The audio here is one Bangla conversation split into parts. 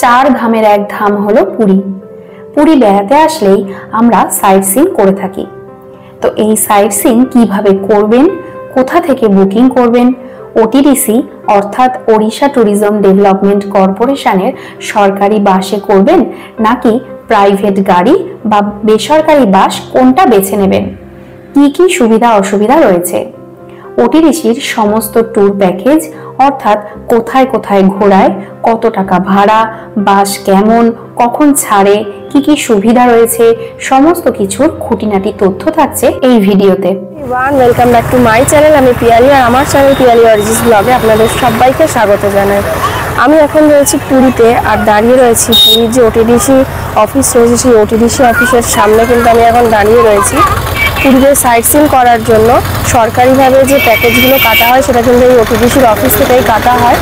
চার ধামের এক ধাম হলো পুরী। পুরী বেড়াতে আসলেই আমরা সাইট সিইং করে থাকি। তো এই সাইট সিইং কিভাবে করবেন, কোথা থেকে বুকিং করবেন, ওটিডিসি অর্থাৎ ওড়িশা ট্যুরিজম ডেভেলপমেন্ট কর্পোরেশনের সরকারি বাসে করবেন নাকি প্রাইভেট গাড়ি বা বেসরকারি বাস, কোনটা বেছে নেবেন, কি কি সুবিধা অসুবিধা রয়েছে, ওটিডিসির সমস্ত ট্যুর প্যাকেজ অর্থাৎ কোথায় কোথায় ঘোরায়, কত টাকা ভাড়া, বাস কেমন, কখন ছাড়ে, কি কি সুবিধা রয়েছে, সমস্ত কিছুর খুঁটিনাটি তথ্য থাকছে এই ভিডিওতে। Welcome back to my channel. আমি পিয়ালি আর আমার চ্যানেল পিয়ালি অরিজিনস ব্লগে আপনাদের সবাইকে স্বাগত জানাই। আমি এখন রয়েছি পুরীতে আর দাঁড়িয়ে রয়েছি পুরীর যে ওটিডিসি অফিস রয়েছে সেই ওটিডিসি অফিসের সামনে কিন্তু আমি এখন দাঁড়িয়ে রয়েছি। পুরীতে সাইট সিইং করার জন্য সরকারিভাবে যে প্যাকেজগুলো কাটা হয় সেটা কিন্তু এই ওটিডিসির অফিস থেকেই কাটা হয়।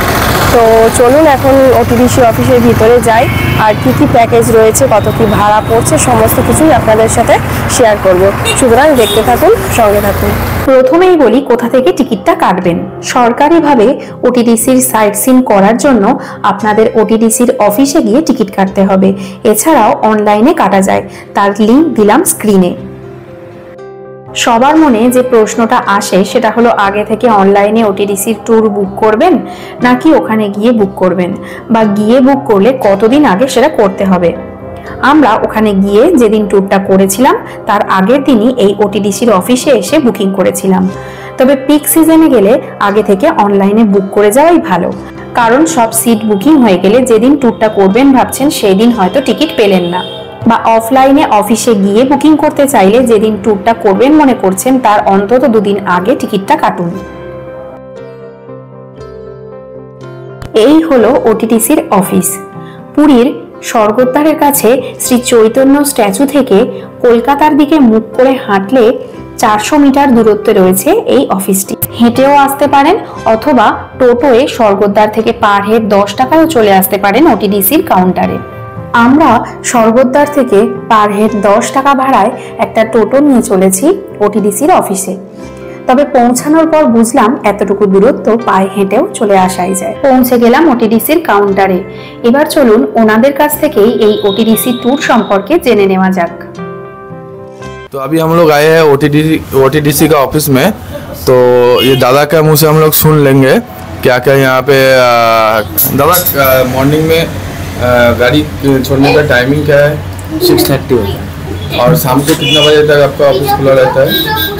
তো চলুন এখন ওটিডিসি অফিসের ভিতরে যাই আর কি কি প্যাকেজ রয়েছে, কত কি ভাড়া পড়ছে, সমস্ত কিছুই আপনাদের সাথে শেয়ার করব। সুতরাং দেখতে থাকুন, সঙ্গে থাকুন। প্রথমেই বলি কোথা থেকে টিকিটটা কাটবেন। সরকারিভাবে ওটিডিসির সাইট সিইং করার জন্য আপনাদের ওটিডিসির অফিসে গিয়ে টিকিট কাটতে হবে। এছাড়াও অনলাইনে কাটা যায়, তার লিঙ্ক দিলাম স্ক্রিনে। সবার মনে যে প্রশ্নটা আসে সেটা হলো আগে থেকে অনলাইনে ওটিডিসির ট্যুর বুক করবেন নাকি ওখানে গিয়ে বুক করবেন, বা গিয়ে বুক করলে কতদিন আগে সেটা করতে হবে। আমরা ওখানে গিয়ে যেদিন ট্যুরটা করেছিলাম তার আগের দিনই এই ওটিডিসির অফিসে এসে বুকিং করেছিলাম। তবে পিক সিজনে গেলে আগে থেকে অনলাইনে বুক করে যাওয়াই ভালো, কারণ সব সিট বুকিং হয়ে গেলে যেদিন ট্যুরটা করবেন ভাবছেন সেই দিন হয়তো টিকিট পেলেন না। বা অফলাইনে অফিসে গিয়ে বুকিং করতে চাইলে যেদিন ট্যুরটা করবেন মনে করছেন তার অন্তত দুদিন আগে টিকিটটা কাটুন। এই হলো ওটিডিসির অফিস। পুরীর স্বর্গদ্বারের কাছে শ্রী চৈতন্য স্ট্যাচু থেকে কলকাতার দিকে মুখ করে হাঁটলে 400 মিটার দূরত্বে রয়েছে এই অফিসটি। হেঁটেও আসতে পারেন অথবা টোটোয়ে স্বর্গদ্বার থেকে পার হেড 10 টাকায়ও চলে আসতে পারেন ওটিডিসির কাউন্টারে। আমরা স্বর্গদ্বার থেকে পার হেড 10 টাকা ভাড়ায় একটা টোটো নিয়ে চলেছি ওটিডিসির অফিসে। তবে পৌঁছানোর পর বুঝলাম এতটুকু দূরত্ব পায়ে হেঁটেও চলে আসাই যায়। পৌঁছে গেলাম ওটিডিসির কাউন্টারে। এবার চলুন ওনাদের কাছ থেকেই এই ওটিডিসি ট্যুর সম্পর্কে জেনে নেওয়া যাক। तो अभी हम लोग आए हैं ओटीडीसी का ऑफिस में। तो ये दादा के मुंह से हम लोग सुन लेंगे क्या क्या यहाँ पे। दादा, मॉर्निंग में गाड़ी छोड़ने का टाइमिंग क्या है? 6:30 होता है। और शाम को कितना बजे तक आपका ऑफिस खुला रहता है?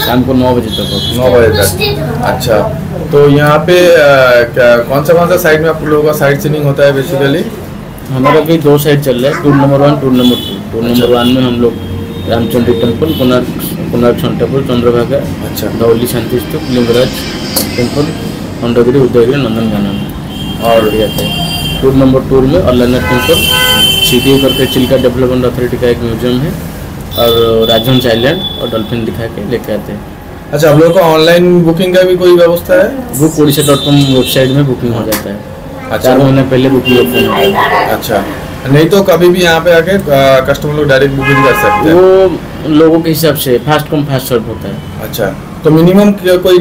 शाम को 9 बजे तक। 9 बजे तक। अच्छा, तो यहाँ पे कौन सा साइड में आप लोगों का साइट सीइंग होता है बेसिकली? हमारा भी 2 साइड चल रहा है, tour number 1, tour number 2। Tour number 1 में हम लोग Ramchandi temple, Konark sun temple, Chandrabhaga, अच्छा, धौली शांति स्तूप, लिंगराज टेम्पल, खंडगिरी, उदयगिरी, नंदनकानन और जाते हैं। टूर नंबर 2 में अल्लाहनाथ टेम्पल, सीधी करके चिल्का डेवलपमेंट अथॉरिटी का एक म्यूजियम है, और राजहंस आइलैंड और डॉल्फिन दिखा के लेके आते हैं। अच्छा, आप लोगों का ऑनलाइन बुकिंग का भी कोई व्यवस्था है? बुक ओडिशा.com वेबसाइट में बुकिंग हो जाता है। अच्छा, 4 महीने पहले बुकिंग ओपन है। अच्छा, नहीं तो कभी भी यहाँ पे आके कस्टमर लोग डायरेक्ट बुकिंग कर सकते हैं? वो लोगों के हिसाब से फास्ट कम फास्ट सर्व होता है। अच्छा, तो मिनिमम कोई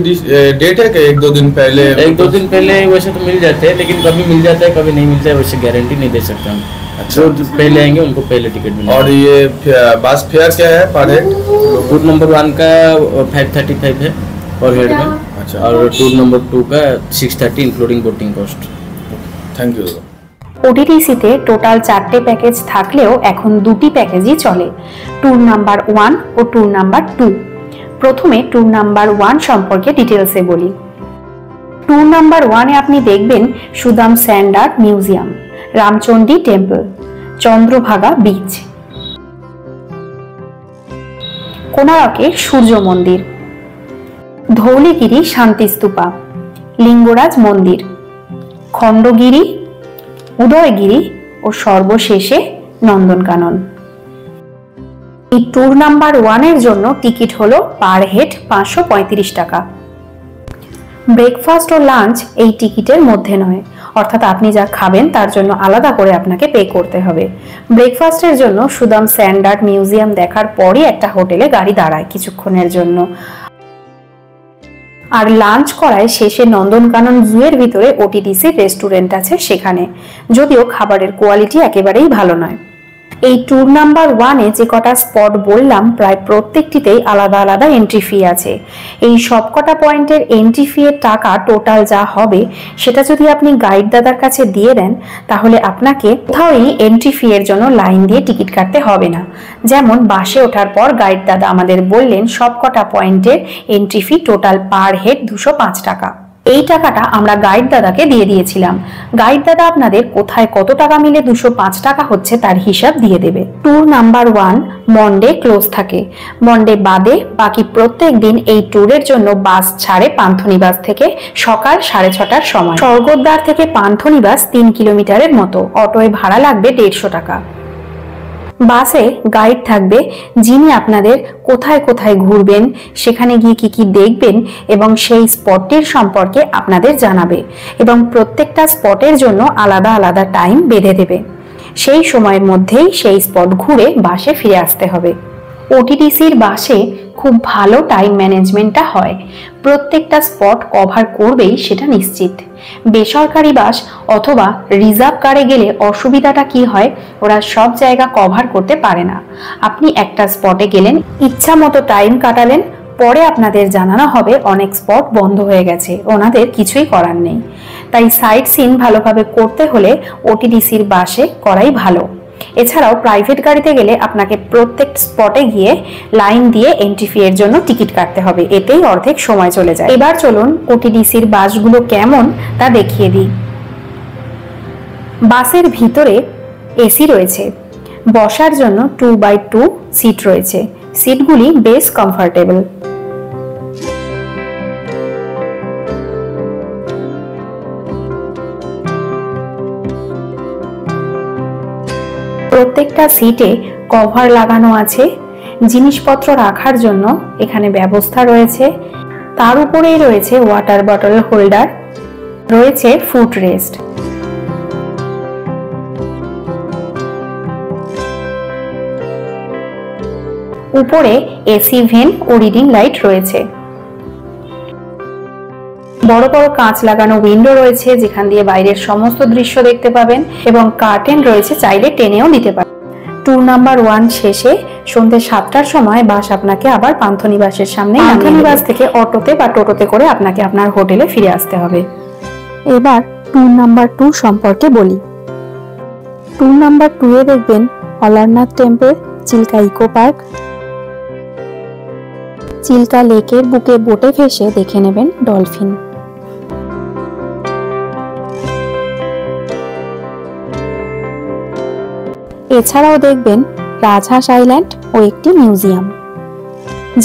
डेट है कि 1-2 दिन पहले? 1-2 दिन पहले वैसे तो मिल जाते हैं, लेकिन कभी मिल जाता है कभी नहीं मिलता है, वैसे गारंटी नहीं दे सकते हम। अच्छा, जो पहले आएंगे उनको पहले टिकट मिलेगा। और ये बस फेयर क्या है पर हेड? टूर नंबर 1 का 535 है पर हेड में। अच्छा, और टूर नंबर 2 का 630 including boating cost. Thank you. ওটিডিসিতে টোটাল 4টে প্যাকেজ থাকলেও এখন 2টি প্যাকেজই চলে, ট্যুর নাম্বার 1 ও ট্যুর নাম্বার 2। প্রথমে ট্যুর নাম্বার 1 সম্পর্কে ডিটেলসে বলি। ট্যুর নাম্বার 1-এ আপনি দেখবেন Sudam sand art museum, Ramchandi temple, Chandrabhaga beach, কোণারকে সূর্য মন্দির, ধৌলিগিরি শান্তিস্তূপা, লিঙ্গরাজ মন্দির, খণ্ডগিরি, উদয়গিরি ও সর্বশেষে নন্দনকানন। এই ট্যুর নাম্বার 1-এর জন্য টিকিট হলো পার হেড 535 টাকা। ব্রেকফাস্ট ও লাঞ্চ এই টিকিটের মধ্যে নয়, অর্থাৎ আপনি যা খাবেন তার জন্য আলাদা করে আপনাকে পে করতে হবে। ব্রেকফাস্টের জন্য সুদাম স্যান্ড আর্ট মিউজিয়াম দেখার পরই একটা হোটেলে গাড়ি দাঁড়ায় কিছুক্ষণের জন্য। আর লাঞ্চ করায় শেষে নন্দনকানন জুয়ের ভিতরে ওটিডিসির রেস্টুরেন্ট আছে সেখানে, যদিও খাবারের কোয়ালিটি একেবারেই ভালো নয়। এই ট্যুর নাম্বার 1-এ যে কটা স্পট বললাম প্রায় প্রত্যেকটিতেই আলাদা আলাদা এন্ট্রি ফি আছে। এই সবকটা পয়েন্টের এন্ট্রি ফি এর টাকা টোটাল যা হবে সেটা যদি আপনি গাইড দাদার কাছে দিয়ে দেন তাহলে আপনাকে কোথাওই এন্ট্রি ফি এর জন্য লাইন দিয়ে টিকিট কাটতে হবে না। যেমন বাসে ওঠার পর গাইড দাদা আমাদের বললেন সবকটা পয়েন্টের entry fee total per head 205 টাকা। এই টাকাটা আমরা গাইড দাদাকে দিয়ে দিয়েছিলাম। গাইড দাদা আপনাদের কোথায় কত টাকা মিলে 205 টাকা হচ্ছে তার হিসাব দিয়ে দেবে। ট্যুর নাম্বার 1 মন্ডে ক্লোজ থাকে। মন্ডে বাদে বাকি প্রত্যেক দিন এই ট্যুরের জন্য বাস ছাড়ে পান্থনিবাস থেকে সকাল 6:30টার সময়। স্বর্গদ্বার থেকে পান্থনিবাস 3 কিলোমিটারের মতো। অটোয় ভাড়া লাগবে 150 টাকা। বাসে গাইড থাকবে যিনি আপনাদের কোথায় কোথায় ঘুরবেন, সেখানে গিয়ে কি কি দেখবেন এবং সেই স্পটটির সম্পর্কে আপনাদের জানাবে এবং প্রত্যেকটা স্পটের জন্য আলাদা আলাদা টাইম বেঁধে দেবে। সেই সময়ের মধ্যেই সেই স্পট ঘুরে বাসে ফিরে আসতে হবে। ওটিডিসির বাসে খুব ভালো টাইম ম্যানেজমেন্টটা হয়, প্রত্যেকটা স্পট কভার করবেই সেটা নিশ্চিত। বেসরকারি বাস অথবা রিজার্ভ কারে গেলে অসুবিধাটা কি হয়, ওরা সব জায়গা কভার করতে পারে না। আপনি একটা স্পটে গেলেন, ইচ্ছা মতো টাইম কাটালেন, পরে আপনাদের জানানো হবে অনেক স্পট বন্ধ হয়ে গেছে, ওনাদের কিছুই করার নেই। তাই সাইট সিন ভালোভাবে করতে হলে ওটিডিসির বাসে করাই ভালো। এছাড়াও প্রাইভেট গাড়িতে গেলে আপনাকে প্রত্যেক স্পটে গিয়ে লাইন দিয়ে এন্ট্রি ফি এর জন্য টিকিট কাটতে হবে, এতেই অর্ধেক সময় চলে যায়। এবার চলুন ওটিডিসির বাসগুলো কেমন তা দেখিয়ে দিই। বাসের ভিতরে এসি রয়েছে, বসার জন্য 2x2 সিট রয়েছে, সিটগুলি বেশ কমফোর্টেবল। প্রত্যেকটা সিটে কভার লাগানো আছে, জিনিসপত্র রাখার জন্য এখানে ব্যবস্থা রয়েছে। তার উপরেই রয়েছে ওয়াটার বটল হোল্ডার, রয়েছে ফুট রেস্ট। উপরে এসি ভেন্ট ও রিডিং লাইট রয়েছে। বড় বড় কাঁচ লাগানো উইন্ডো রয়েছে যেখান দিয়ে বাইরের সমস্ত দৃশ্য দেখতে পাবেন এবং কার্টেন রয়েছে, চাইলে টেনেও দিতে পারেন। ট্যুর নাম্বার 1 শেষে সন্ধ্যে 7টার সময় বাস আপনাকে আবার পান্থনিবাসের সামনে, পান্থনিবাস থেকে অটোতে বা টোটোতে করে আপনাকে আপনার হোটেলে ফিরে আসতে হবে। এবার ট্যুর নাম্বার 2 সম্পর্কে বলি। ট্যুর নাম্বার 2-এ দেখবেন Alarnath temple, Chilika eco park, Chilika লেকের বুকে বোটে ভেসে দেখে নেবেন ডলফিন। এছাড়াও দেখবেন রাজহাঁস আইল্যান্ড ও একটি মিউজিয়াম,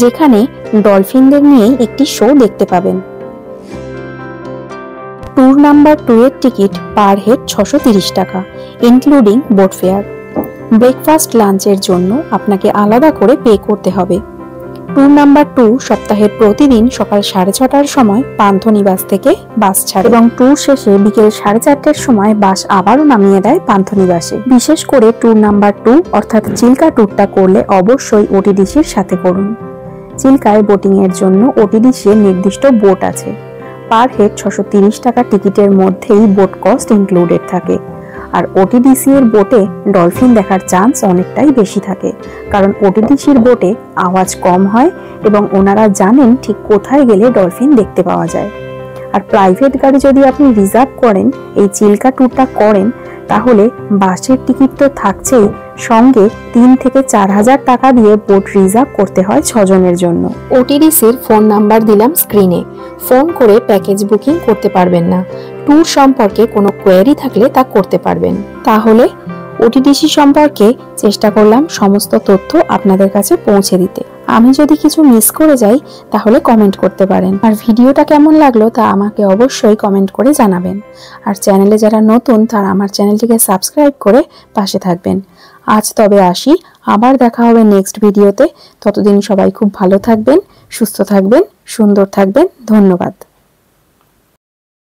যেখানে ডলফিনদের নিয়েই একটি শো দেখতে পাবেন। ট্যুর নাম্বার 2 এর টিকিট পার হেড 630 টাকা, ইনক্লুডিং বোট ফেয়ার। ব্রেকফাস্ট লাঞ্চের জন্য আপনাকে আলাদা করে পে করতে হবে। ট্যুর নাম্বার 2 সপ্তাহের প্রতিদিন সকাল 6:30টার সময় পান্থনিবাস থেকে বাস ছাড়ে এবং ট্যুর শেষে বিকেল 4:30টার সময় বাস আবারও নামিয়ে দেয় পান্থনিবাসে। বিশেষ করে ট্যুর নাম্বার 2 অর্থাৎ চিল্কা ট্যুরটা করলে অবশ্যই ওটিডিসির সাথে করুন। চিল্কায় বোটিং এর জন্য ওটিডিসির নির্দিষ্ট বোট আছে। পার হেড 630 টাকা টিকিটের মধ্যেই বোট কস্ট ইনক্লুডেড থাকে। আর ওটিডিসি এর বোটে ডলফিন দেখার চান্স অনেকটাই বেশি থাকে, কারণ ওটিডিসির বোটে আওয়াজ কম হয় এবং ওনারা জানেন ঠিক কোথায় গেলে ডলফিন দেখতে পাওয়া যায়। আর প্রাইভেট গাড়ি যদি আপনি রিজার্ভ করেন, এই চিল্কা ট্যুরটা করেন, তাহলে বাসের টিকিট তো থাকছেই, সঙ্গে 3 থেকে 4,000 টাকা দিয়ে বোট রিজার্ভ করতে হয় 6 জনের জন্য। ওটিডিসির ফোন নাম্বার দিলাম স্ক্রিনে, ফোন করে প্যাকেজ বুকিং করতে পারবেন না। ট্যুর সম্পর্কে কোনো কোয়েরি থাকলে তা করতে পারবেন। তাহলে ওটিডিসি সম্পর্কে চেষ্টা করলাম সমস্ত তথ্য আপনাদের কাছে পৌঁছে দিতে। আমি যদি কিছু মিস করে যাই তাহলে কমেন্ট করতে পারেন। আর ভিডিওটা কেমন লাগলো তা আমাকে অবশ্যই কমেন্ট করে জানাবেন। আর চ্যানেলে যারা নতুন তারা আমার চ্যানেলটিকে সাবস্ক্রাইব করে পাশে থাকবেন। আজ তবে আসি, আবার দেখা হবে নেক্সট ভিডিওতে। ততদিন সবাই খুব ভালো থাকবেন, সুস্থ থাকবেন, সুন্দর থাকবেন। ধন্যবাদ।